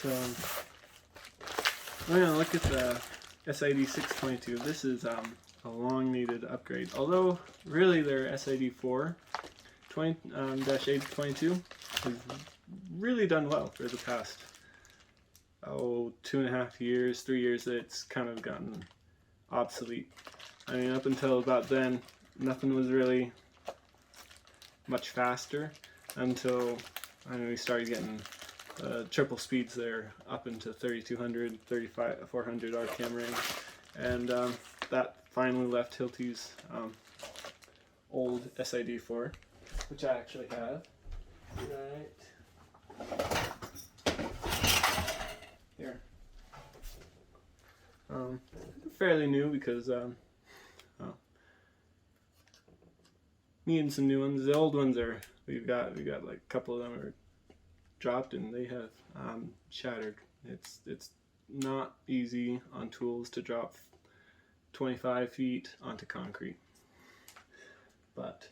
So we're going to look at the SID 622. This is a long needed upgrade. Although really their SID 4 -822 has really done well for the past 2.5 years, 3 years. It's kind of gotten obsolete. I mean, up until about then, nothing was really much faster until we started getting triple speeds there up into 3200, 400 RPM range, and that finally left Hilti's old SID4, which I actually have right here. Fairly new because needing some new ones. The old ones are we got like a couple of them are dropped and they have shattered. It's not easy on tools to drop 25 feet onto concrete, but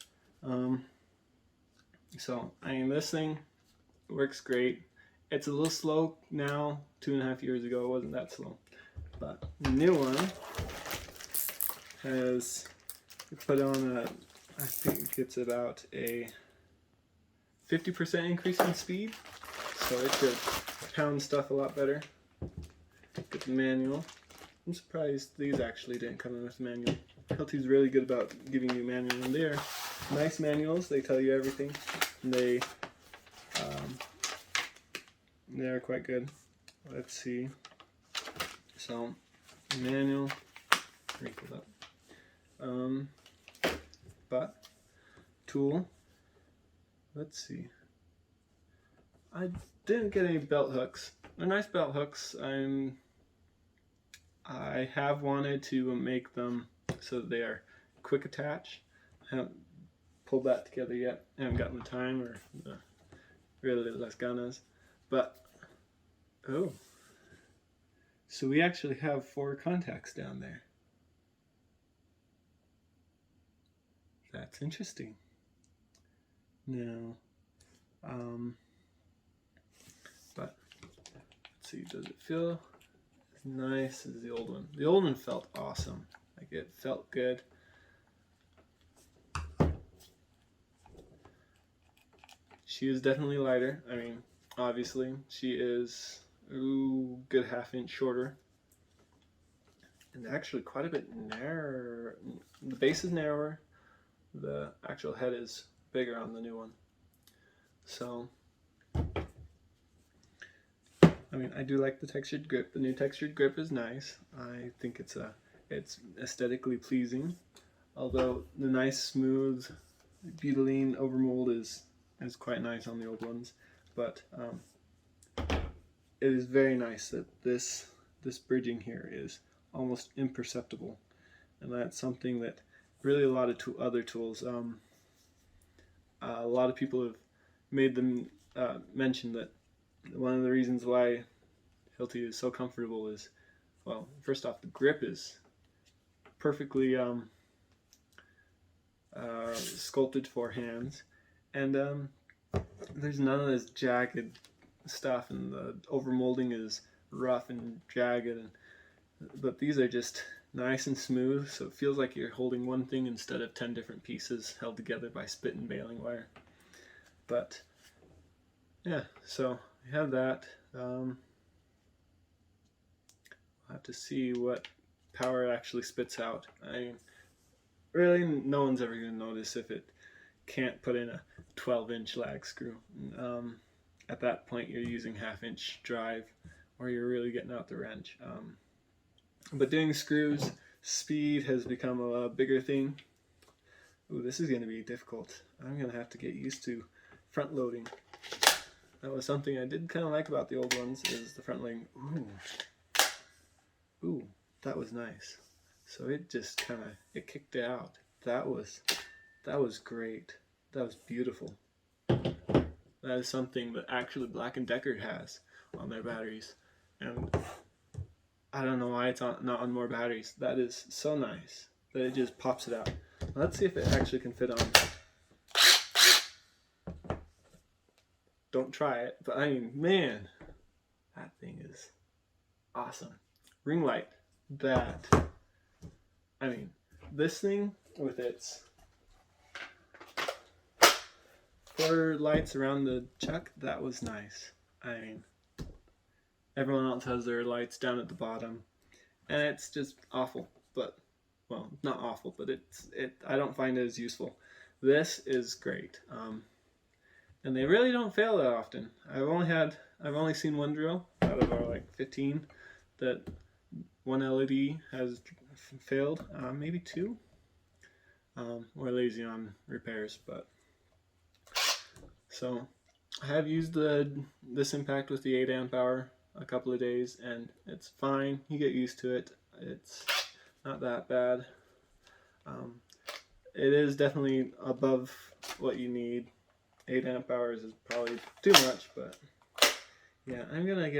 so I mean, this thing works great. It's a little slow now. 2.5 years ago it wasn't that slow, but the new one has put on a, I think it's about a 50% increase in speed, so it should pound stuff a lot better. Get the manual. I'm surprised these actually didn't come in with a manual. Hilti's really good about giving you manual, and they're nice manuals. They tell you everything, and they're quite good. Let's see. So manual, wrinkled up. But tool. Let's see. I didn't get any belt hooks. They're nice belt hooks. I have wanted to make them so that they are quick attach. I haven't pulled that together yet. I haven't gotten the time or really las ganas. But oh, so we actually have 4 contacts down there. That's interesting. Now, but let's see, does it feel as nice as the old one? The old one felt awesome. Like, it felt good. She is definitely lighter. I mean, obviously, she is good 1/2 inch shorter. And actually quite a bit narrower. The base is narrower. The actual head is bigger on the new one. So, I mean, I do like the textured grip. The new textured grip is nice. I think it's aesthetically pleasing. Although the nice smooth butylene overmold is quite nice on the old ones. But it is very nice that this bridging here is almost imperceptible, and that's something that really a lot of other tools. A lot of people have made them mention that one of the reasons why Hilti is so comfortable is, well, first off, the grip is perfectly sculpted for hands, and there's none of this jagged stuff, and the overmolding is rough and jagged, but these are just nice and smooth, so it feels like you're holding one thing instead of 10 different pieces held together by spit and baling wire. But yeah, so we have that. We'll have to see what power it actually spits out. I mean, really, no one's ever going to notice if it can't put in a 12-inch lag screw. At that point, you're using 1/2 inch drive, or you're really getting out the wrench. But doing screws, speed has become a bigger thing. Ooh, this is going to be difficult. I'm going to have to get used to front loading. That was something I did kind of like about the old ones, is the front loading. Ooh, that was nice. So it just kind of, it kicked it out. That was great. That was beautiful. That is something that actually Black & Decker has on their batteries. And I don't know why it's not on more batteries. That is so nice that it just pops it out. Let's see if it actually can fit on. Don't try it, but I mean, man, That thing is awesome. Ring light. That. I mean, this thing with its 4 lights around the chuck, that was nice. I mean, everyone else has their lights down at the bottom, and it's just awful. But, well, not awful, but I don't find it as useful. This is great. And they really don't fail that often. I've only seen one drill out of our like 15 that one LED has failed. Maybe 2. We're lazy on repairs, but so I have used this impact with the 8 amp hour a couple of days, and it's fine. You get used to it. It's not that bad. It is definitely above what you need. 8 amp hours is probably too much, but yeah, I'm gonna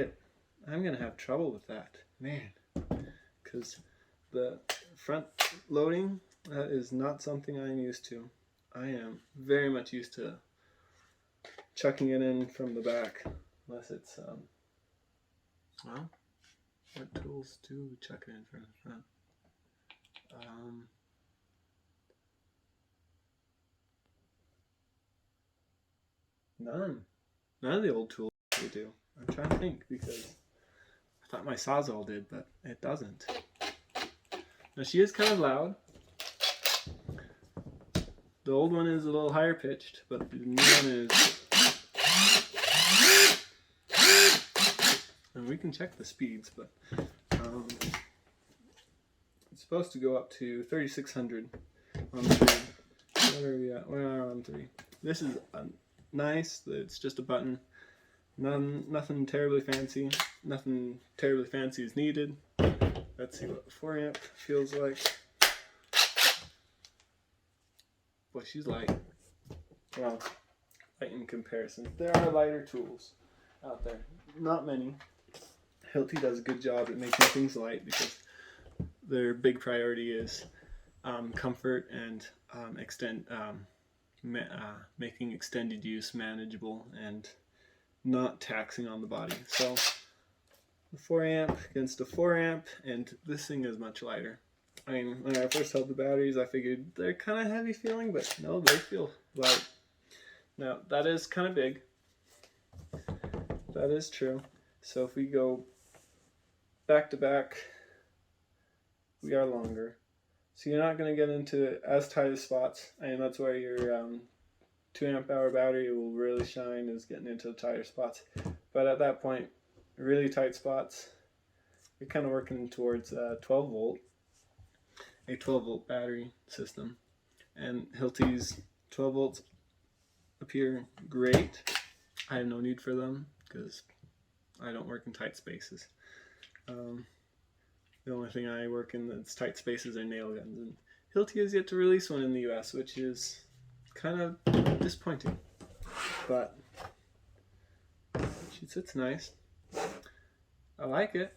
have trouble with that, man, because the front loading, that is not something I'm used to. I am very much used to chucking it in from the back, unless it's well, what tools do chuck it in from the front? None of the old tools they do. I'm trying to think, because I thought my Sawzall did, but it doesn't. Now she is kind of loud. The old one is a little higher pitched, but the new one is. And we can check the speeds, but it's supposed to go up to 3600 on 3. What are we at? We are on 3. This is nice. It's just a button. Nothing terribly fancy. Nothing terribly fancy is needed. Let's see what the 4 amp feels like. Boy, she's light. Well, light in comparison. There are lighter tools out there. Not many. Hilti does a good job at making things light because their big priority is comfort and making extended use manageable and not taxing on the body. So the 4 amp against a 4 amp, and this thing is much lighter. I mean, when I first held the batteries, I figured they're kind of heavy feeling, but no, they feel light. Now, that is kind of big. That is true. So if we go back to back, we are longer. So you're not going to get into as tight of spots. I mean, that's where your 2 amp hour battery will really shine, is getting into the tighter spots. But at that point, really tight spots, you're kind of working towards 12 volt. A 12 volt battery system, and Hilti's 12 volts appear great. I have no need for them because I don't work in tight spaces. The only thing I work in that's tight spaces are nail guns, and Hilti has yet to release one in the US, which is kind of disappointing, but she sits nice. I like it.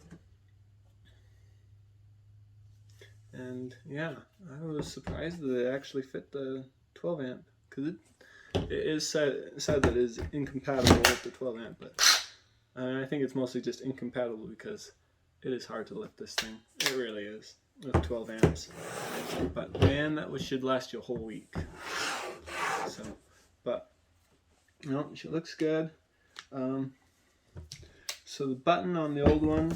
And yeah, I was surprised that it actually fit the 12 amp, because it is said that it is incompatible with the 12 amp, but I think it's mostly just incompatible because it is hard to lift this thing. It really is, with 12 amps. But man, that should last you a whole week. So, but no, she looks good. So the button on the old one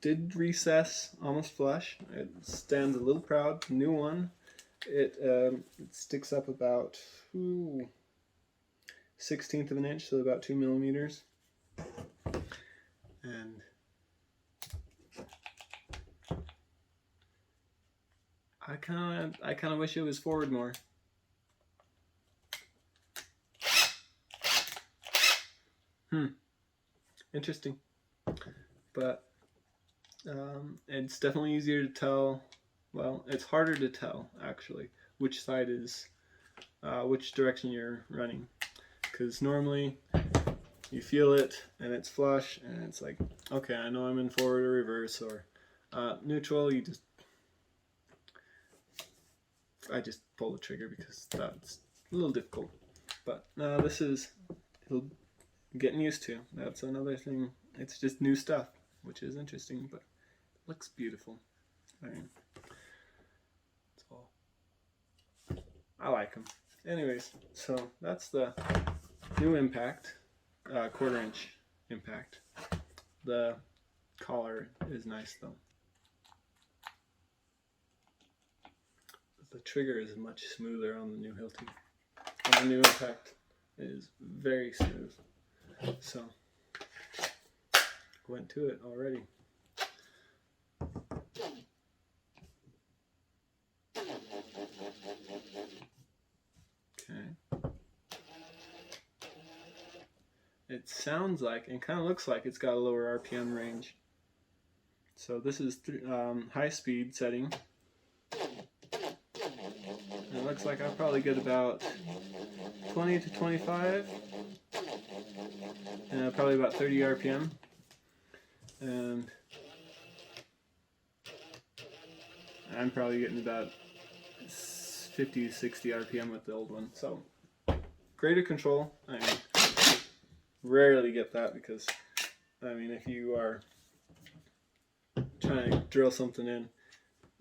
did recess almost flush. It stands a little proud. The new one, it sticks up about 1/16 of an inch, so about 2 millimeters. And I kind of wish it was forward more. Interesting, but it's definitely easier to tell. Well, it's harder to tell actually which side is which direction you're running, because normally you feel it and it's flush and it's like, okay, I know I'm in forward or reverse or neutral. I just pull the trigger because that's a little difficult. But this is getting used to. That's another thing it's just new stuff, which is interesting, but it looks beautiful. I mean, it's all. I like them. Anyways, so that's the new impact, 1/4 inch impact. The collar is nice though. The trigger is much smoother on the new Hilti. On the new impact, it is very smooth. So, went to it already. Okay. It sounds like and kind of looks like it's got a lower RPM range. So this is high speed setting. And it looks like I'll probably get about 20 to 25, and probably about 30 RPM. And I'm probably getting about 50 to 60 RPM with the old one. So greater control. I mean, rarely get that because, I mean, if you are trying to drill something in,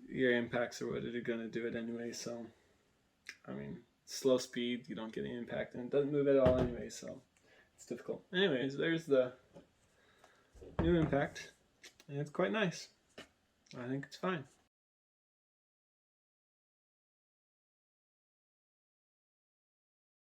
your impacts are what are going to do it anyway. So, I mean, slow speed, you don't get any impact, and it doesn't move at all anyway, so it's difficult. Anyways, there's the new impact, and it's quite nice. I think it's fine.